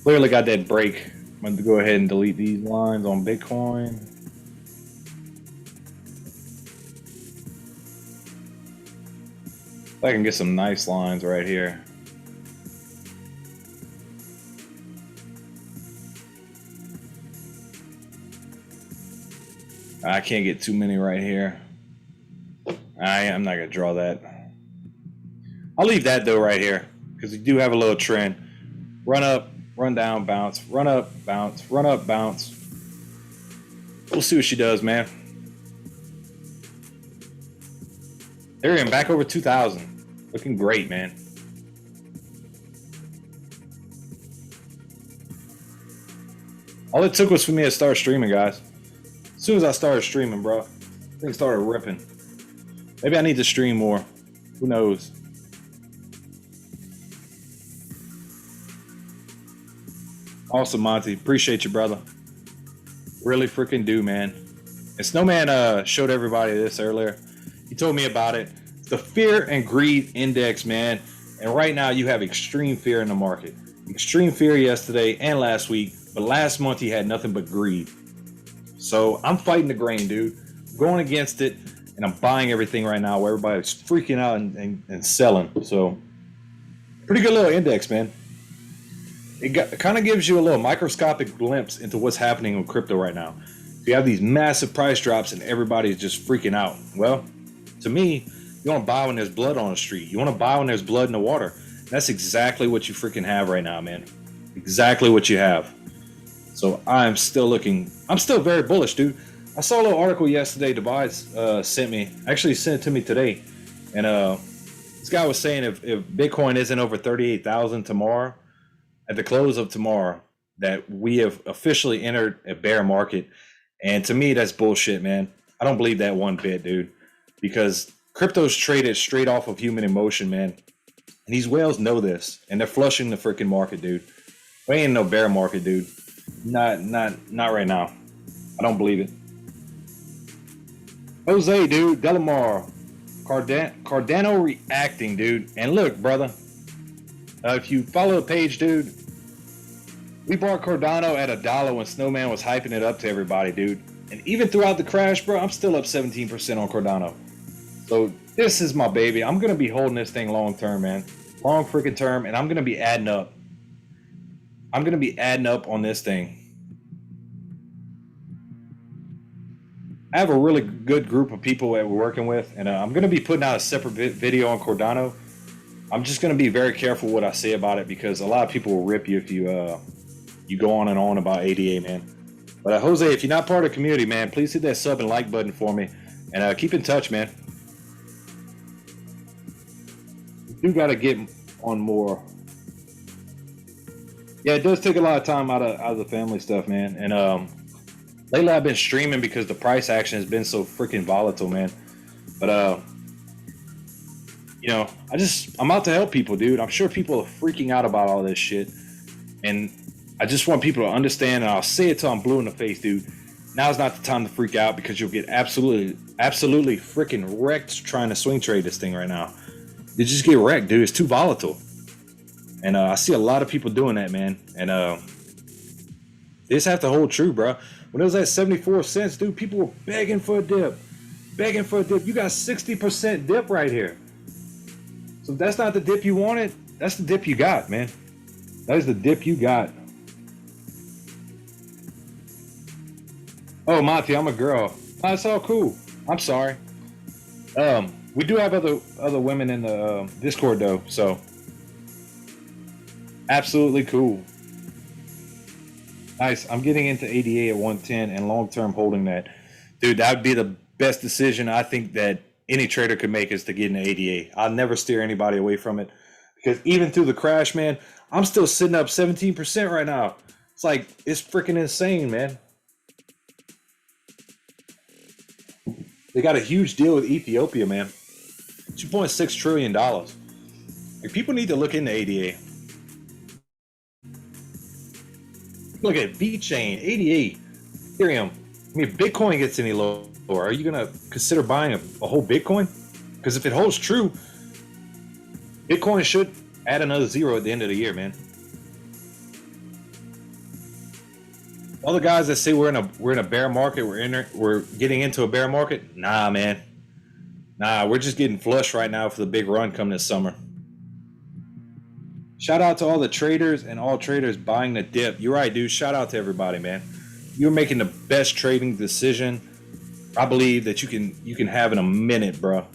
Clearly got that break. I'm going to go ahead and delete these lines on Bitcoin. I can get some nice lines right here. I can't get too many right here. I'm not going to draw that. I'll leave that though right here because we do have a little trend. Run up, run down, bounce, run up, bounce, run up, bounce. We'll see what she does, man. Ethereum back over 2,000. Looking great, man. All it took was for me to start streaming, guys. As soon as I started streaming, bro, things started ripping. Maybe I need to stream more. Who knows? Awesome, Monty. Appreciate you, brother. Really freaking do, man. And Snowman showed everybody this earlier. He told me about it. It's the fear and greed index, man. And right now you have extreme fear in the market. Extreme fear yesterday and last week. But last month he had nothing but greed. So I'm fighting the grain, dude. I'm going against it, and I'm buying everything right now where everybody's freaking out and selling. So pretty good little index, man. It kind of gives you a little microscopic glimpse into what's happening with crypto right now. You have these massive price drops and everybody's just freaking out. Well, to me, you want to buy when there's blood on the street. You want to buy when there's blood in the water. That's exactly what you freaking have right now, man. Exactly what you have. So I'm still very bullish, dude. I saw a little article yesterday. Tobias sent me. Actually, sent it to me today, and this guy was saying if Bitcoin isn't over 38,000 tomorrow, at the close of tomorrow, that we have officially entered a bear market. And to me, that's bullshit, man. I don't believe that one bit, dude, because crypto's traded straight off of human emotion, man. And these whales know this, and they're flushing the freaking market, dude. We ain't no bear market, dude. Not right now. I don't believe it. Jose, dude, Delamar, Cardano reacting, dude. And look, brother, if you follow the page, dude, we bought Cardano at $1 when Snowman was hyping it up to everybody, dude. And even throughout the crash, bro, I'm still up 17% on Cardano. So this is my baby. I'm gonna be holding this thing long term, man. Long freaking term, and I'm gonna be adding up. I'm gonna be adding up on this thing. I have a really good group of people that we're working with, and I'm going to be putting out a separate video on Cardano. I'm just going to be very careful what I say about it because a lot of people will rip you if you go on and on about ADA, man. But Jose, if you're not part of the community, man, please hit that sub and like button for me, and keep in touch, man. You got to get on more. Yeah, it does take a lot of time out of the family stuff, man, and lately I've been streaming because the price action has been so freaking volatile, man. But you know, I'm out to help people, dude. I'm sure people are freaking out about all this shit, and I just want people to understand. And I'll say it till I'm blue in the face, dude. Now's not the time to freak out because you'll get absolutely freaking wrecked trying to swing trade this thing right now. You just get wrecked, dude. It's too volatile, and I see a lot of people doing that, man. And they just have to hold true, bro. When it was at 74 cents, dude, people were begging for a dip. Begging for a dip. You got 60% dip right here. So if that's not the dip you wanted, that's the dip you got, man. That is the dip you got. Oh, Monty, I'm a girl. That's all cool. I'm sorry. We do have other women in the Discord, though, so absolutely cool. Nice. I'm getting into ADA at 110 and long-term holding that. Dude, that would be the best decision I think that any trader could make is to get into ADA. I'll never steer anybody away from it because even through the crash, man, I'm still sitting up 17% right now. It's like, it's freaking insane, man. They got a huge deal with Ethiopia, man. $2.6 trillion. Like, people need to look into ADA. Look at VeChain, 88, Ethereum. I mean, if Bitcoin gets any lower, are you going to consider buying a whole Bitcoin? Because if it holds true, Bitcoin should add another zero at the end of the year, man. All the guys that say we're in a bear market, we're getting into a bear market. Nah, man. Nah, we're just getting flush right now for the big run coming this summer. Shout out to all the traders and all traders buying the dip. You're right, dude. Shout out to everybody, man. You're making the best trading decision I believe that you can have in a minute, bro.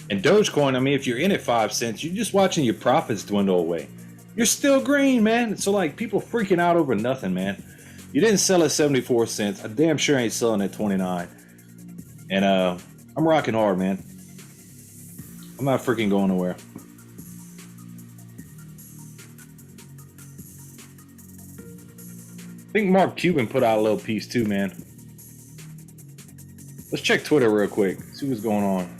And Dogecoin, I mean, if you're in at 5 cents, you're just watching your profits dwindle away. You're still green, man. So like people freaking out over nothing, man. You didn't sell at 74 cents. I damn sure ain't selling at 29. And I'm rocking hard, man. I'm not freaking going nowhere. I think Mark Cuban put out a little piece too, man. Let's check Twitter real quick. See what's going on.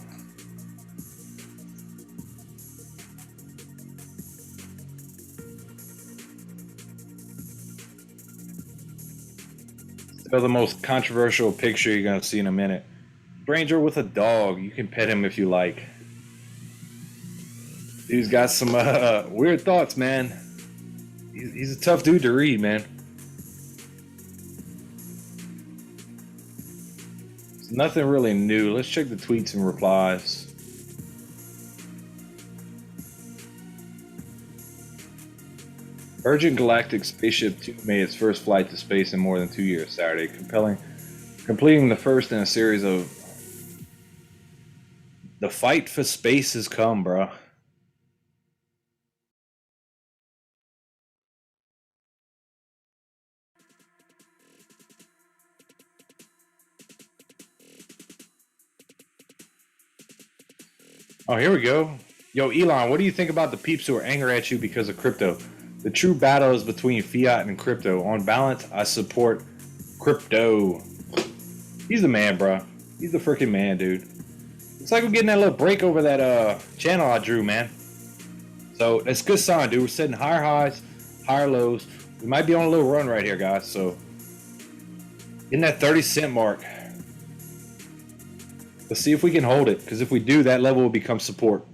Still the most controversial picture you're gonna see in a minute. Stranger with a dog. You can pet him if you like. Dude's got some weird thoughts, man. He's a tough dude to read, man. It's nothing really new. Let's check the tweets and replies. Virgin Galactic Spaceship 2 made its first flight to space in more than 2 years Saturday, completing the first in a series of... The fight for space has come, bro. Oh, here we go. Yo, Elon, what do you think about the peeps who are angry at you because of crypto? The true battle is between fiat and crypto. On balance, I support crypto. He's the man, bro. He's the freaking man, dude. It's like we're getting that little break over that channel I drew, man. So that's a good sign, dude. We're setting higher highs, higher lows. We might be on a little run right here, guys. So in that 30-cent mark. Let's see if we can hold it, because if we do, that level will become support.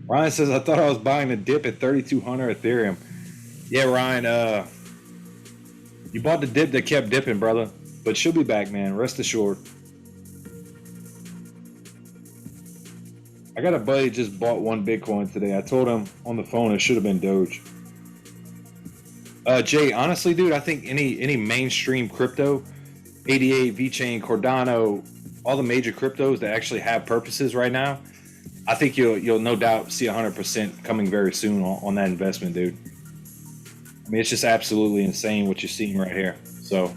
Ryan says, I thought I was buying the dip at 3,200 Ethereum. Yeah, Ryan, you bought the dip that kept dipping, brother. But she'll be back, man. Rest assured. I got a buddy just bought one Bitcoin today. I told him on the phone it should have been Doge. Jay, honestly, dude, I think any mainstream crypto, ADA, VeChain, Cardano, all the major cryptos that actually have purposes right now, I think you'll no doubt see 100% coming very soon on that investment, dude. I mean, it's just absolutely insane what you're seeing right here. So,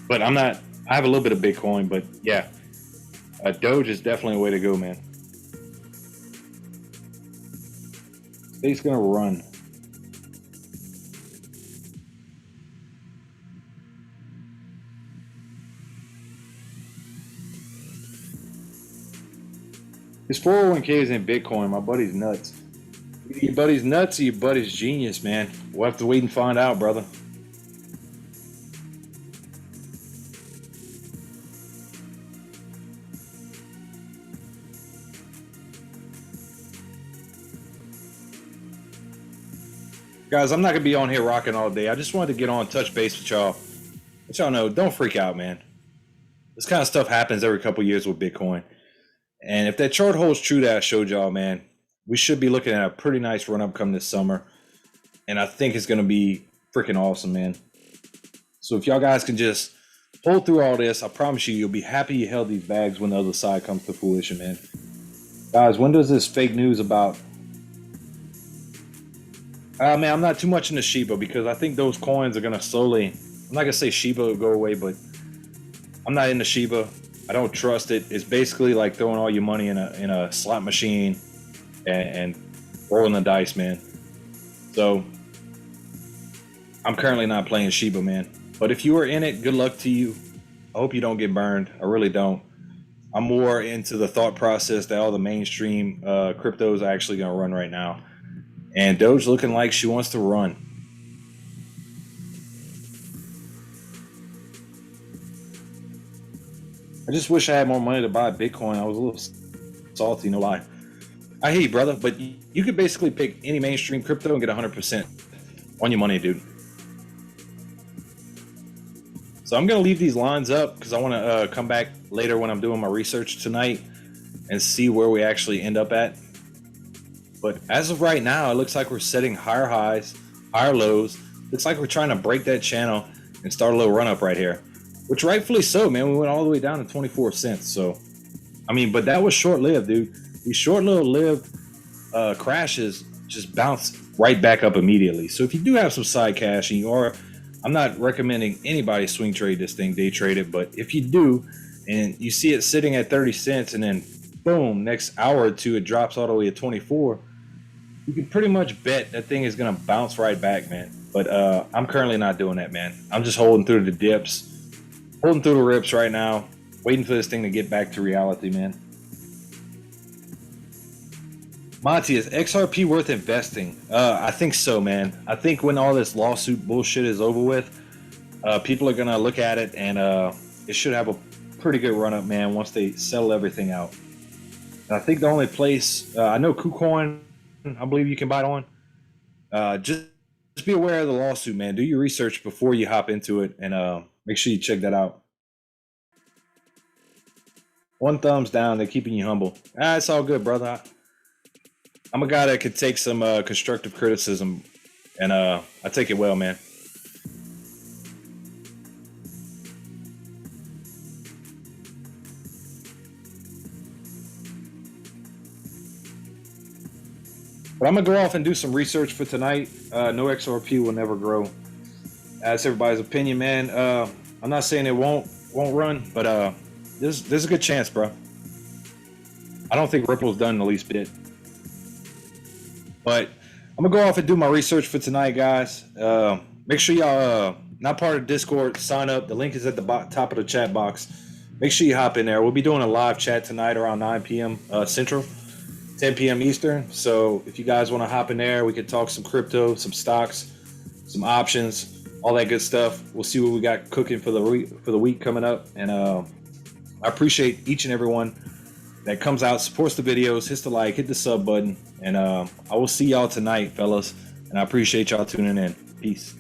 but I have a little bit of Bitcoin, but yeah, Doge is definitely a way to go, man. State's gonna run. His 401k is in Bitcoin. My buddy's nuts. Your buddy's nuts or your buddy's genius, man. We'll have to wait and find out, brother. Guys, I'm not going to be on here rocking all day. I just wanted to get on, touch base with y'all. Let y'all know, don't freak out, man. This kind of stuff happens every couple years with Bitcoin. And if that chart holds true that I showed y'all, man, we should be looking at a pretty nice run up come this summer. And I think it's going to be freaking awesome, man. So if y'all guys can just hold through all this, I promise you'll be happy you held these bags when the other side comes to fruition, man. Guys, when does this fake news about... man, I'm not too much into Shiba because I think those coins are going to slowly... I'm not going to say Shiba will go away, but I'm not into Shiba. I don't trust it. It's basically like throwing all your money in a slot machine and rolling the dice, man. So I'm currently not playing Shiba, man. But if you are in it, good luck to you. I hope you don't get burned. I really don't. I'm more into the thought process that all the mainstream cryptos are actually going to run right now. And Doge looking like she wants to run. I just wish I had more money to buy Bitcoin. I was a little salty, no lie. I hear you, brother, but you could basically pick any mainstream crypto and get 100% on your money, dude. So I'm going to leave these lines up because I want to come back later when I'm doing my research tonight and see where we actually end up at. But as of right now, it looks like we're setting higher highs, higher lows. Looks like we're trying to break that channel and start a little run up right here. Which rightfully so, man. We went all the way down to 24 cents. So, I mean, but that was short-lived, dude. These short-lived crashes just bounce right back up immediately. So if you do have some side cash and you are, I'm not recommending anybody swing trade this thing, day trade it. But if you do, and you see it sitting at 30 cents and then boom, next hour or two, it drops all the way to 24, you can pretty much bet that thing is going to bounce right back, man. But I'm currently not doing that, man. I'm just holding through the dips. Holding through the rips right now, waiting for this thing to get back to reality, man. Monty, is XRP worth investing? I think so, man. I think when all this lawsuit bullshit is over with, people are going to look at it and it should have a pretty good run up, man, once they settle everything out. And I think the only place, I know KuCoin, I believe you can buy it on. Just be aware of the lawsuit, man. Do your research before you hop into it and make sure you check that out. One thumbs down. They're keeping you humble. It's all good, brother. I'm a guy that could take some constructive criticism, and I take it well, man. But But I'm gonna go off and do some research for tonight. No XRP will never grow. That's everybody's opinion, man. I'm not saying it won't run, but there's a good chance, bro. I don't think Ripple's done the least bit. But I'm gonna go off and do my research for tonight, guys. Make sure y'all not part of Discord, sign up. The link is at the top of the chat box. Make sure you hop in there. We'll be doing a live chat tonight around 9 p.m. Central, 10 p.m. Eastern. So if you guys want to hop in there, we could talk some crypto, some stocks, some options, all that good stuff. We'll see what we got cooking for the week coming up. And I appreciate each and every one that comes out, supports the videos, hits the like, hit the sub button. And I will see y'all tonight, fellas. And I appreciate y'all tuning in. Peace.